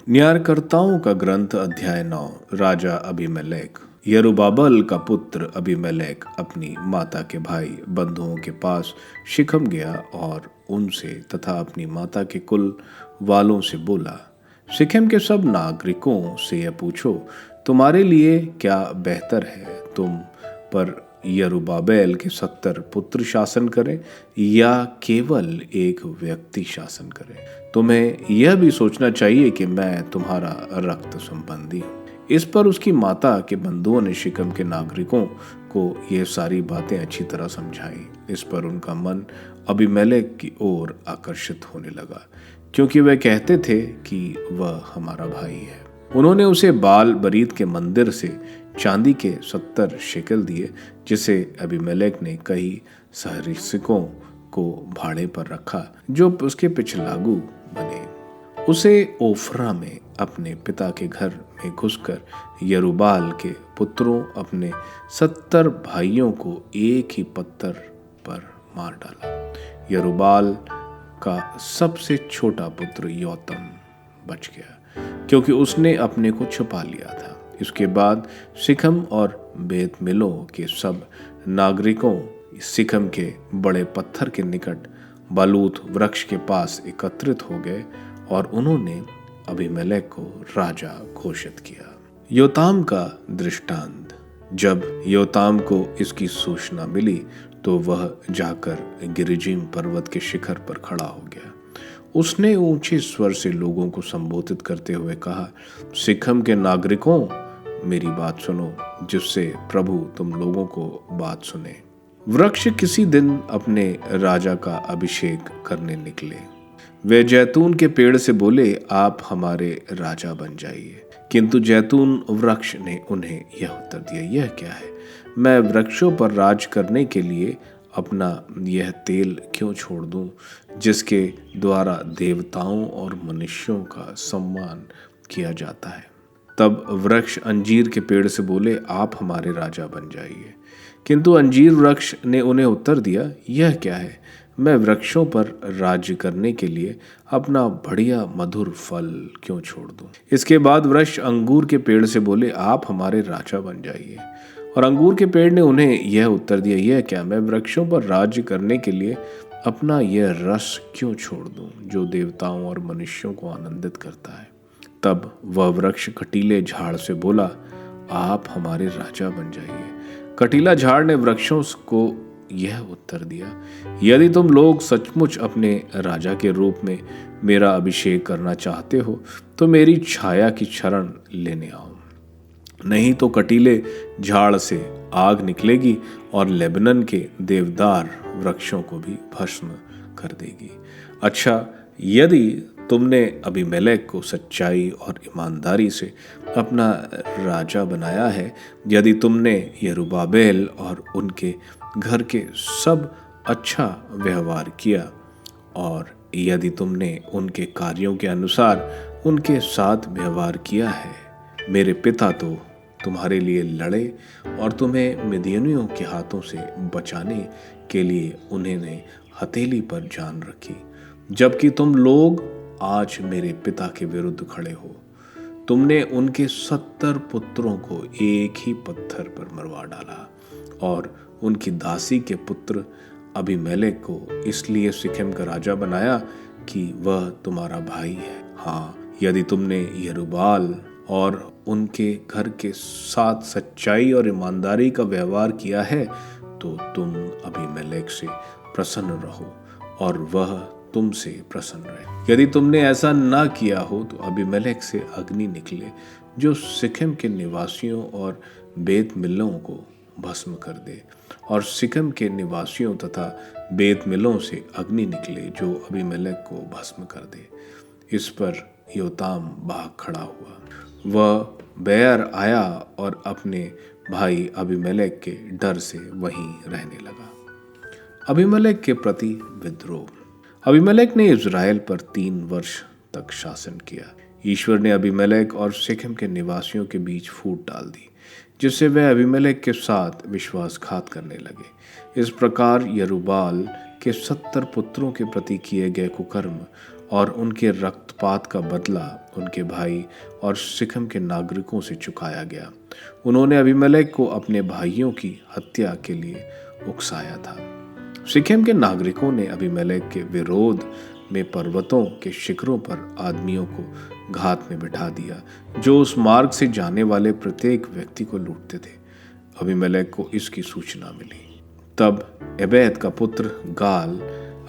न्यायकर्ताओं का ग्रंथ अध्याय 9। राजा अबीमेलेक। यरूब्बाबेल का पुत्र अबीमेलेक अपनी माता के भाई बंधुओं के पास शिखम गया और उनसे तथा अपनी माता के कुल वालों से बोला, शिखम के सब नागरिकों से यह पूछो, तुम्हारे लिए क्या बेहतर है, तुम पर यरूब्बाबेल के 70 पुत्र शासन करें या केवल एक व्यक्ति शासन करे। तुम्हें यह भी सोचना चाहिए कि मैं तुम्हारा रक्त संबंधी हूँ। इस पर उसकी माता के बंधुओं ने शिकम के नागरिकों को यह सारी बातें अच्छी तरह समझाई। इस पर उनका मन अबीमेलेक की ओर आकर्षित होने लगा, क्योंकि वे कहते थे कि वह हमारा भाई है। उन्होंने उसे बाल बरीत के मंदिर से चांदी के 70 शेकल दिए, जिसे अबीमेलेक ने कई सहरिसिकों को भाड़े पर रखा, जो उसके पिछलागू बने। उसे ओफ्रा में अपने पिता के घर में घुसकर यरूब्बाल के पुत्रों अपने 70 भाइयों को एक ही पत्थर पर मार डाला। यरूब्बाल का सबसे छोटा पुत्र योताम बच गया, क्योंकि उसने अपने को छुपा लिया था। इसके बाद शिखम और बेत मिलो के सब नागरिकों शिखम के बड़े पत्थर के निकट बलूत वृक्ष के पास एकत्रित हो गए और उन्होंने अबीमेलेक को राजा घोषित किया। योताम का दृष्टांत। जब योताम को इसकी सूचना मिली तो वह जाकर गिरिजीम पर्वत के शिखर पर खड़ा हो गया। उसने ऊंचे स्वर से लोगों को संबोधित करते हुए कहा, शिखम के नागरिकों, मेरी बात सुनो, जिससे प्रभु तुम लोगों को बात सुने। वृक्ष किसी दिन अपने राजा का अभिषेक करने निकले। वे जैतून के पेड़ से बोले, आप हमारे राजा बन जाइए। किंतु जैतून वृक्ष ने उन्हें यह उत्तर दिया, यह क्या है, मैं वृक्षों पर राज करने के लिए अपना यह तेल क्यों छोड़ दूं, जिसके द्वारा देवताओं और मनुष्यों का सम्मान किया जाता है। तब वृक्ष अंजीर के पेड़ से बोले, आप हमारे राजा बन जाइए। किंतु अंजीर वृक्ष ने उन्हें उत्तर दिया, यह क्या है, मैं वृक्षों पर राज्य करने के लिए अपना बढ़िया मधुर फल क्यों छोड़ दूं। इसके बाद वृक्ष अंगूर के पेड़ से बोले, आप हमारे राजा बन जाइए। और अंगूर के पेड़ ने उन्हें यह उत्तर दिया, यह क्या, मैं वृक्षों पर राज्य करने के लिए अपना यह रस क्यों छोड़ दूं, जो देवताओं और मनुष्यों को आनंदित करता है। तब वह वृक्ष कटीले झाड़ से बोला, आप हमारे राजा बन जाइए। कटीला झाड़ ने वृक्षों को यह उत्तर दिया, यदि तुम लोग सचमुच अपने राजा के रूप में मेरा अभिषेक करना चाहते हो तो मेरी छाया की शरण लेने आओ, नहीं तो कटीले झाड़ से आग निकलेगी और लेबनन के देवदार वृक्षों को भी भस्म कर देगी। अच्छा, यदि तुमने अबीमेलेक को सच्चाई और ईमानदारी से अपना राजा बनाया है, यदि तुमने यरूब्बाबेल और उनके घर के सब अच्छा व्यवहार किया और यदि तुमने उनके कार्यों के अनुसार उनके साथ व्यवहार किया है, मेरे पिता तो तुम्हारे लिए लड़े और तुम्हें मिद्यानियों के हाथों से बचाने के लिए उन्होंने हथेली पर जान रखी, जबकि तुम लोग आज मेरे पिता के विरुद्ध खड़े हो। तुमने उनके 70 पुत्रों को एक ही पत्थर पर मरवा डाला और उनकी दासी के पुत्र अबीमेलेक को इसलिए शिखेम का राजा बनाया कि वह तुम्हारा भाई है। हाँ, यदि तुमने यरूब्बाल और उनके घर के साथ सच्चाई और ईमानदारी का व्यवहार किया है तो तुम अबीमेलेक से प्रसन्न रहो और वह तुमसे प्रसन्न रहे। यदि तुमने ऐसा ना किया हो तो अबीमेलेक से अग्नि निकले, जो शिखेम के निवासियों और बेत मिल्लों को भस्म कर दे, और शिखेम के निवासियों तथा बेत मिल्लों से अग्नि निकले, जो अबीमेलेक को भस्म कर दे। इस पर योताम भाग खड़ा हुआ। वह बेर आया और अपने भाई अबीमेलेक के डर से वहीं रहने लगा। अबीमेलेक के प्रति विद्रोह। अबीमेलेक ने इज़राइल पर 3 वर्ष तक शासन किया। ईश्वर ने अबीमेलेक और शिखेम के निवासियों के बीच फूट डाल दी, जिससे वे अबीमेलेक के साथ विश्वासघात करने लगे। इस प्रकार यरूब्बाल के 70 पुत्रों के प्रति किए गए कुकर्म और उनके रक्त रक्तपात का बदला उनके भाई और सिखम के नागरिकों से चुकाया गया। उन्होंने अबीमेलेक को अपने भाइयों की हत्या के लिए उकसाया था। सिखेम के नागरिकों ने अबीमेलेक के विरोध में पर्वतों के शिखरों पर आदमियों को घात में बिठा दिया, जो उस मार्ग से जाने वाले प्रत्येक व्यक्ति को लूटते थे। अबीमेलेक को इसकी सूचना मिली। तब एबेद का पुत्र गाल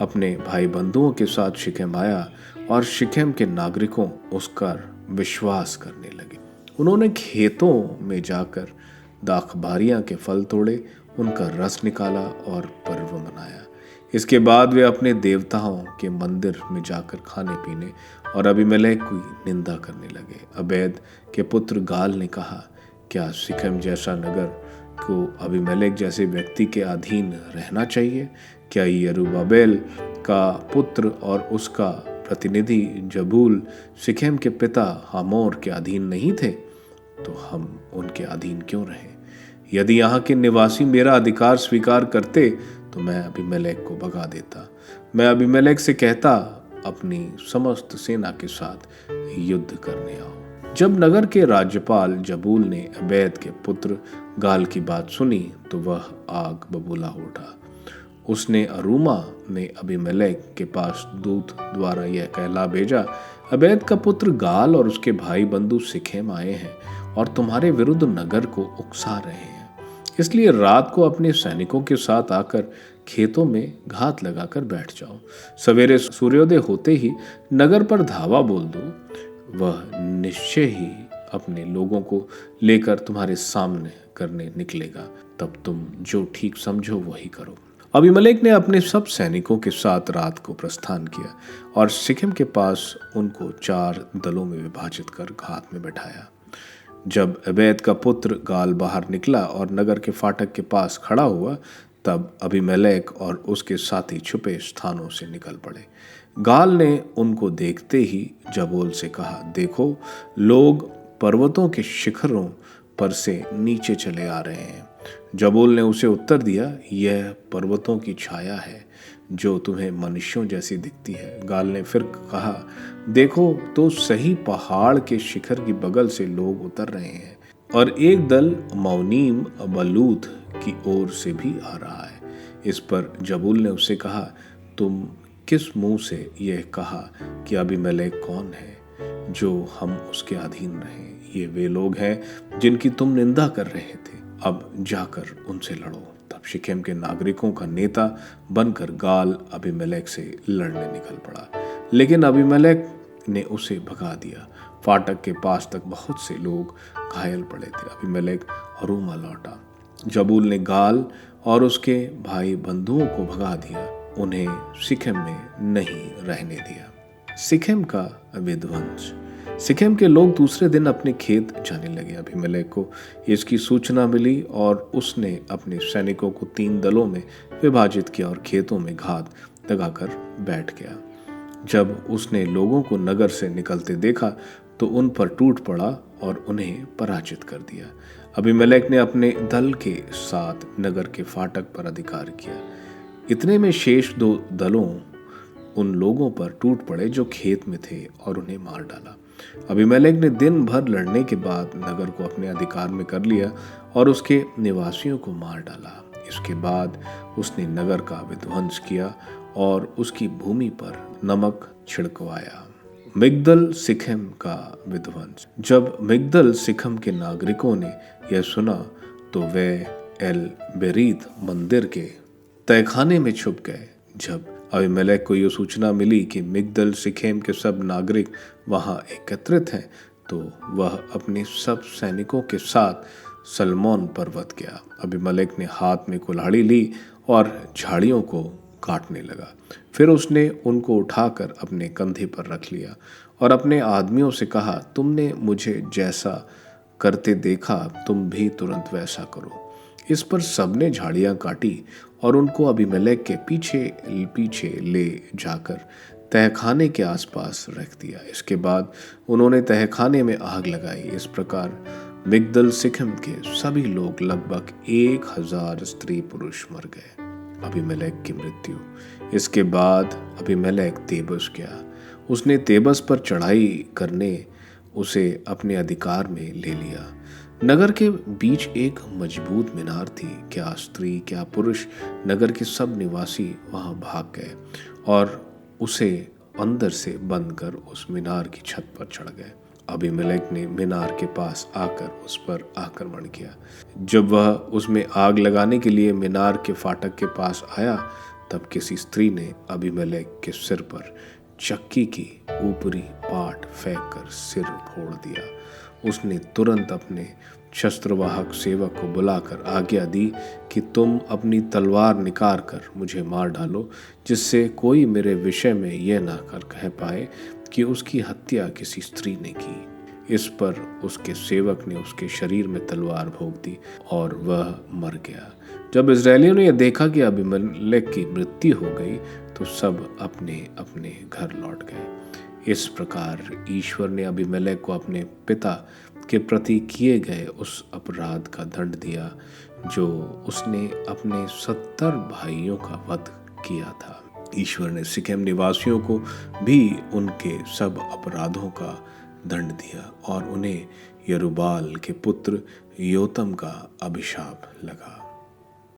अपने भाई बंधुओं के साथ शिकेम आया और शिकेम के नागरिकों उसका विश्वास करने लगे। उन्होंने खेतों में जाकर दाखबारियां के फल तोड़े, उनका रस निकाला और पर्व मनाया। इसके बाद वे अपने देवताओं के मंदिर में जाकर खाने पीने और अबीमेलेक की निंदा करने लगे। अबेद के पुत्र गाल ने कहा, क्या सिखम जैसा नगर को अबीमेलेक जैसे व्यक्ति के अधीन रहना चाहिए? क्या यरूब्बाबेल का पुत्र और उसका प्रतिनिधि जबूल सिखेम के पिता हमोर के अधीन नहीं थे? तो हम उनके अधीन क्यों रहे? यदि यहाँ के निवासी मेरा अधिकार स्वीकार करते तो मैं अबीमेलेक को भगा देता। मैं अबीमेलेक से कहता, अपनी समस्त सेना के साथ युद्ध करने आओ। जब नगर के राज्यपाल जबूल ने अबेद के पुत्र गाल की बात सुनी तो वह आग बबूला उठा। उसने अरूमा में अबीमेलेक के पास दूत द्वारा यह कहला भेजा, अबेद का पुत्र गाल और उसके भाई बंधु सिखेम आए हैं और तुम्हारे विरुद्ध नगर को उकसा रहे हैं। इसलिए रात को अपने सैनिकों के साथ आकर खेतों में घात लगाकर बैठ जाओ। सवेरे सूर्योदय होते ही नगर पर धावा बोल दो। वह निश्चय ही अपने लोगों को लेकर तुम्हारे सामने करने निकलेगा। तब तुम जो ठीक समझो वही करो। अबीमेलेक ने अपने सब सैनिकों के साथ रात को प्रस्थान किया और सिखेम के पास उनको 4 दलों में विभाजित कर घात में बैठाया। जब अबेद का पुत्र गाल बाहर निकला और नगर के फाटक के पास खड़ा हुआ, तब अबीमेलेक और उसके साथी छुपे स्थानों से निकल पड़े। गाल ने उनको देखते ही जबूल से कहा, देखो, लोग पर्वतों के शिखरों पर से नीचे चले आ रहे हैं। जबूल ने उसे उत्तर दिया, यह पर्वतों की छाया है जो तुम्हें मनुष्यों जैसी दिखती है। गाल ने फिर कहा, देखो तो सही, पहाड़ के शिखर की बगल से लोग उतर रहे हैं और एक दल मौनीम बलूत की ओर से भी आ रहा है। इस पर जबूल ने उससे कहा, तुम किस मुंह से यह कहा कि अबीमेलेक कौन है जो हम उसके अधीन रहें? ये वे लोग हैं जिनकी तुम निंदा कर रहे थे। अब जाकर उनसे लड़ो। तब शिकेम के नागरिकों का नेता बनकर गाल अबीमेलेक से लड़ने निकल पड़ा, लेकिन अबीमेलेक ने उसे भगा दिया। फाटक के पास तक बहुत से लोग घायल पड़े थे। अबीमेलेक अरूमा लौटा। जबूल ने गाल और उसके भाई बंधुओं को भगा दिया, उन्हें सिखेम में नहीं रहने दिया। सिखेम का विध्वंस। सिखेम के लोग दूसरे दिन अपने खेत जाने लगे। अबीमेलेक को इसकी सूचना मिली और उसने अपने सैनिकों को 3 दलों में विभाजित किया और खेतों में घात लगाकर बैठ गया। जब उसने लोगों को नगर से निकलते देखा तो उन पर टूट पड़ा और उन्हें पराजित कर दिया। अबीमेलेक ने अपने दल के साथ नगर के फाटक पर अधिकार किया। इतने में शेष 2 दलों उन लोगों पर टूट पड़े जो खेत में थे और उन्हें मार डाला। अबीमेलेक ने दिन भर लड़ने के बाद नगर को अपने अधिकार में कर लिया और उसके निवासियों को मार डाला। इसके बाद उसने नगर का विध्वंस किया और उसकी भूमि पर नमक छिड़कवाया। मिग्दल सिखेम का विध्वंस। जब मिग्दल सिखेम के नागरिकों ने यह सुना तो वे एल बेरीत मंदिर के तहखाने में छुप गए। जब अबीमेलेक को यह सूचना मिली कि मिग्दल सिखेम के सब नागरिक वहां एकत्रित हैं, तो वह अपने सब सैनिकों के साथ सलमोन पर्वत गया। अबीमेलेक ने हाथ में कुल्हाड़ी ली और झाड़ियों को काटने लगा। फिर उसने उनको उठाकर अपने कंधे पर रख लिया और अपने आदमियों से कहा, तुमने मुझे जैसा करते देखा, तुम भी तुरंत वैसा करो। इस पर सबने झाड़ियां काटी और उनको अबीमेलेक के पीछे पीछे ले जाकर तहखाने के आसपास रख दिया। इसके बाद उन्होंने तहखाने में आग लगाई। इस प्रकार मिग्दल सिखेम के सभी लोग, लगभग 1000 स्त्री पुरुष मर गए। अबीमेलेक की मृत्यु। इसके बाद अबीमेलेक तेबुस गया। उसने तेबस पर चढ़ाई करने उसे अपने अधिकार में ले लिया। नगर के बीच एक मजबूत मीनार थी। क्या स्त्री क्या पुरुष, नगर के सब निवासी वहां भाग गए और उसे अंदर से बंद कर उस मीनार की छत पर चढ़ गए। अबीमेलेक ने मीनार के पास आकर उस पर आक्रमण किया। जब वह उसमें आग लगाने के लिए मीनार के फाटक के पास आया, तब किसी स्त्री ने अबीमेलेक के सिर पर चक्की की ऊपरी पाट फेंक कर सिर फोड़ दिया। उसने तुरंत अपने शस्त्रवाहक सेवक को बुलाकर आज्ञा दी कि तुम अपनी तलवार निकाल कर मुझे मार डालो, जिससे कोई मेरे विषय में यह ना कर कह पाए कि उसकी हत्या किसी स्त्री ने की। इस पर उसके सेवक ने उसके शरीर में तलवार भोंक दी और वह मर गया। जब इस्राएलियों ने यह देखा कि अबीमेलेक की मृत्यु हो गई, तो सब अपने अपने घर लौट गए। इस प्रकार ईश्वर ने अबीमेलेक को अपने पिता के प्रति किए गए उस अपराध का दंड दिया जो उसने अपने 70 भाइयों का वध किया था। ईश्वर ने सिकेम निवासियों को भी उनके सब अपराधों का दंड दिया और उन्हें यरूबाल के पुत्र योतम का अभिशाप लगा।